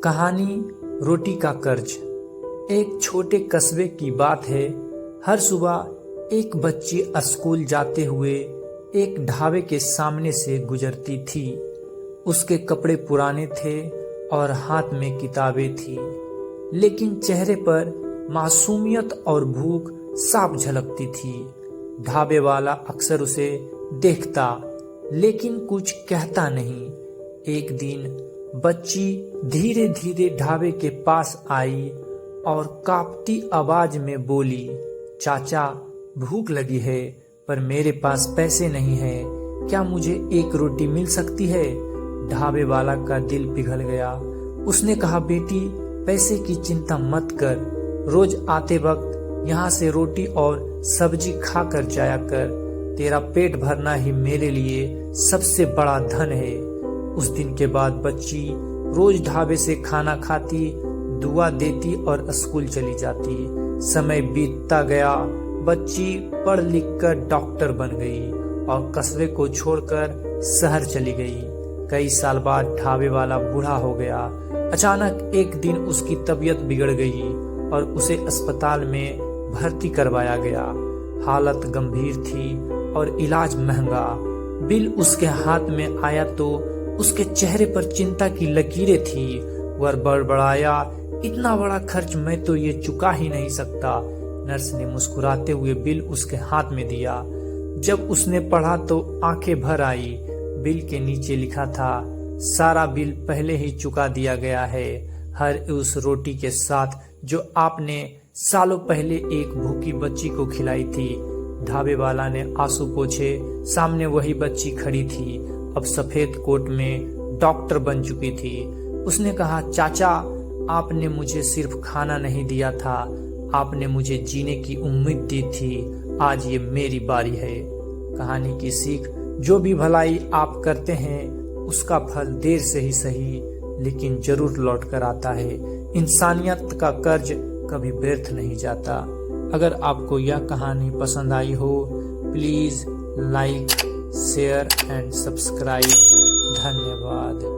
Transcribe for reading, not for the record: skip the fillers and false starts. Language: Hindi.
कहानी रोटी का कर्ज। एक छोटे कस्बे की बात है। हर सुबह एक बच्ची स्कूल जाते हुए एक ढाबे के सामने से गुजरती थी। उसके कपड़े पुराने थे और हाथ में किताबें थी, लेकिन चेहरे पर मासूमियत और भूख साफ झलकती थी। ढाबे वाला अक्सर उसे देखता लेकिन कुछ कहता नहीं। एक दिन बच्ची धीरे धीरे ढाबे के पास आई और कांपती आवाज में बोली, चाचा, भूख लगी है पर मेरे पास पैसे नहीं है, क्या मुझे एक रोटी मिल सकती है? ढाबे वाला का दिल पिघल गया। उसने कहा, बेटी, पैसे की चिंता मत कर, रोज आते वक्त यहाँ से रोटी और सब्जी खा कर जाया कर, तेरा पेट भरना ही मेरे लिए सबसे बड़ा धन है। उस दिन के बाद बच्ची रोज ढाबे से खाना खाती, दुआ देती और स्कूल चली जाती। समय बीतता गया, बच्ची पढ़ लिख कर डॉक्टर बन गई और कस्बे को छोड़कर शहर चली गई। कई साल बाद ढाबे वाला बूढ़ा हो गया। अचानक एक दिन उसकी तबीयत बिगड़ गई और उसे अस्पताल में भर्ती करवाया गया। हालत गंभीर थी और इलाज महंगा। बिल उसके हाथ में आया तो उसके चेहरे पर चिंता की लकीरें थी। वह बड़बड़ाया, इतना बड़ा खर्च मैं तो ये चुका ही नहीं सकता। नर्स ने मुस्कुराते हुए बिल उसके हाथ में दिया। जब उसने पढ़ा तो आंखें भर आई। बिल के नीचे लिखा था, सारा बिल पहले ही चुका दिया गया है, हर उस रोटी के साथ जो आपने सालों पहले एक भूखी बच्ची को खिलाई थी। ढाबे वाला ने आंसू पोंछे। सामने वही बच्ची खड़ी थी, अब सफेद कोट में डॉक्टर बन चुकी थी। उसने कहा, चाचा, आपने मुझे सिर्फ खाना नहीं दिया था, आपने मुझे जीने की उम्मीद दी थी। आज ये मेरी बारी है। कहानी की सीख, जो भी भलाई आप करते हैं उसका फल देर से ही सही लेकिन जरूर लौट कर आता है। इंसानियत का कर्ज कभी व्यर्थ नहीं जाता। अगर आपको यह कहानी पसंद आई हो, please like, share and subscribe. धन्यवाद।